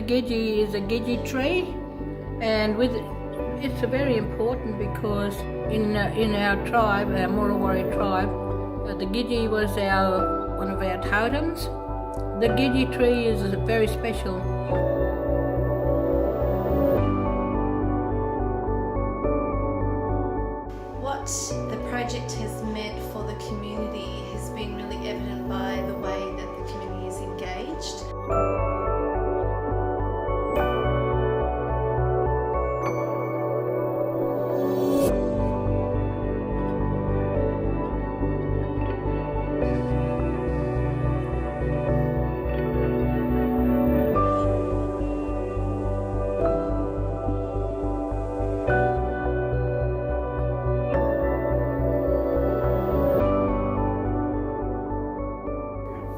Gidgee is a Gidgee tree, and it's very important because in our tribe, our Murawari tribe, the Gidgee was one of our totems. The Gidgee tree is very special. What the project has meant for the community has been really evident by the way that the community is engaged.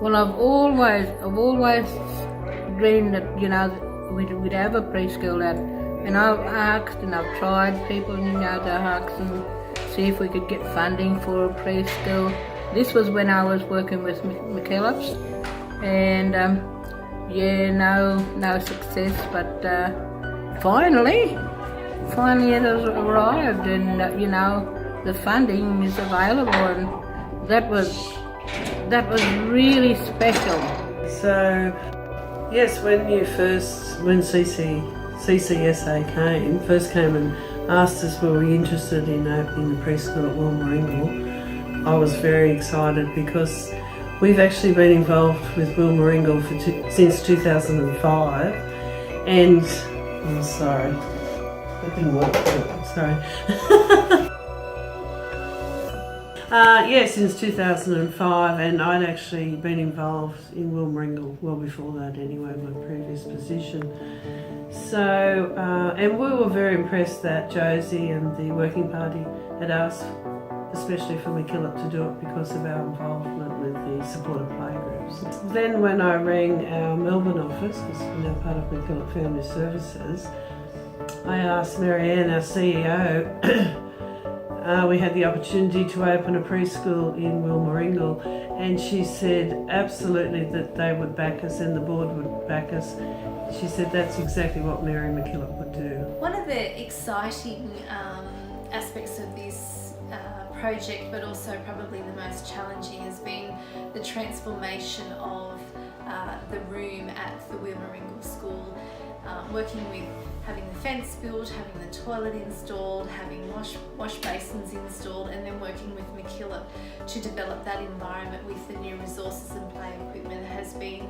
Well, I've always dreamed that, we'd have a preschool at, and I've asked and I've tried people, to ask and see if we could get funding for a preschool. This was when I was working with McKillop's, and no success, but finally it has arrived, and the funding is available, and that was really special. So, yes, when CCSA first came and asked us were we interested in opening a preschool at Wilmaringle, I was very excited because we've actually been involved with Wilmaringle since 2005, and I'm sorry, that didn't work. Sorry. Since 2005, and I'd actually been involved in Wilmaringle well before that anyway, my previous position. So, and we were very impressed that Josie and the Working Party had asked, especially for McKillop, to do it because of our involvement with the supported playgroups. Then when I rang our Melbourne office, because we're now part of McKillop Family Services, I asked Marianne, our CEO, we had the opportunity to open a preschool in Wilmaringle, and she said absolutely that they would back us and the board would back us. She said that's exactly what Mary McKillop would do. One of the exciting aspects of this project, but also probably the most challenging, has been the transformation of the room at the Wilmaringle School. Working with having the fence built, having the toilet installed, having wash basins installed, and then working with McKillop to develop that environment with the new resources and play equipment has been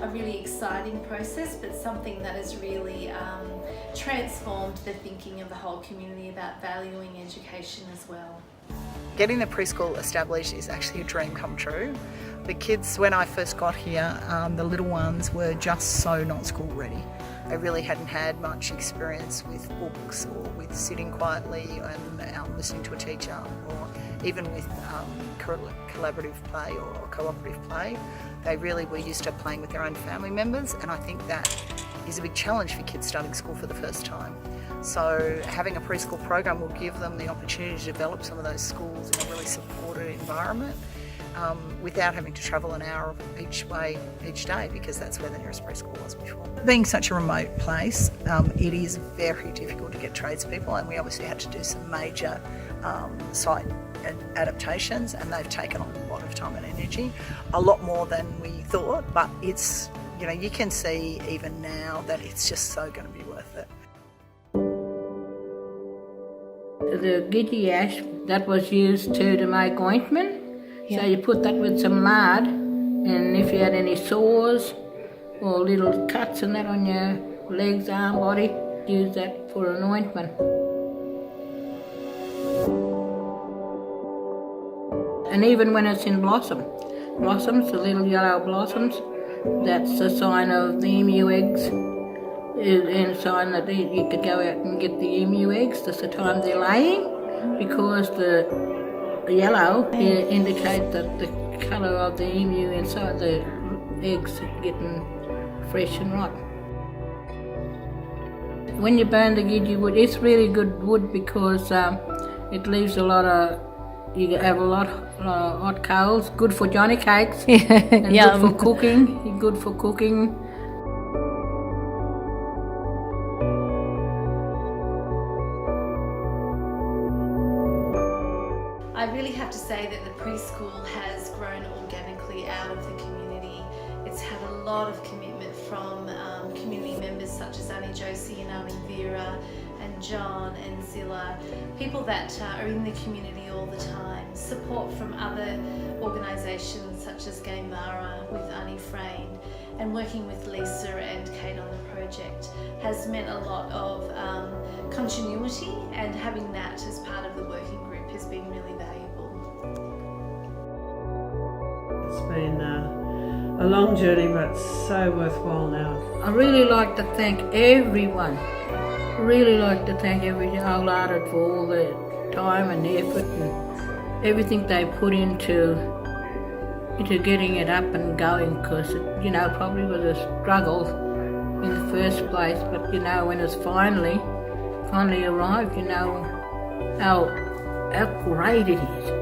a really exciting process, but something that has really transformed the thinking of the whole community about valuing education as well. Getting the preschool established is actually a dream come true. The kids, when I first got here, the little ones were just so not school ready. They really hadn't had much experience with books or with sitting quietly and listening to a teacher, or even with collaborative play or cooperative play. They really were used to playing with their own family members, and I think that is a big challenge for kids starting school for the first time. So having a preschool program will give them the opportunity to develop some of those skills in a really supported environment, without having to travel an hour each way each day, because that's where the nearest preschool was before. Being such a remote place, it is very difficult to get tradespeople, and we obviously had to do some major site adaptations, and they've taken a lot of time and energy, a lot more than we thought, but it's, you can see even now that it's just so going to be worth it. The Gidgee ash, that was used to make ointment. So you put that with some lard, and if you had any sores or little cuts and that on your legs, arm, body, use that for an ointment. And even when it's in blossoms, the little yellow blossoms, that's a sign of the emu eggs, and a sign that you could go out and get the emu eggs. That's the time they're laying, because the yellow indicates that the colour of the emu inside the eggs are getting fresh and ripe. When you burn the Gidgee wood, it's really good wood because it leaves you have a lot of hot coals, good for Johnny cakes, and good for cooking. I really have to say that the preschool has grown organically out of the community. It's had a lot of commitment from community members such as Auntie Josie and Auntie Vera and John and Zilla, people that are in the community all the time. Support from other organisations such as Gaymara with Auntie Frayne, and working with Lisa and Kate on the project has meant a lot of continuity, and having that as part of the working group has been really valuable. It's been a long journey, but so worthwhile now. I really like to thank everyone. Really like to thank every wholehearted for all the time and effort and everything they put into getting it up and going, because it, probably was a struggle in the first place, but when it's finally arrived, how great it is.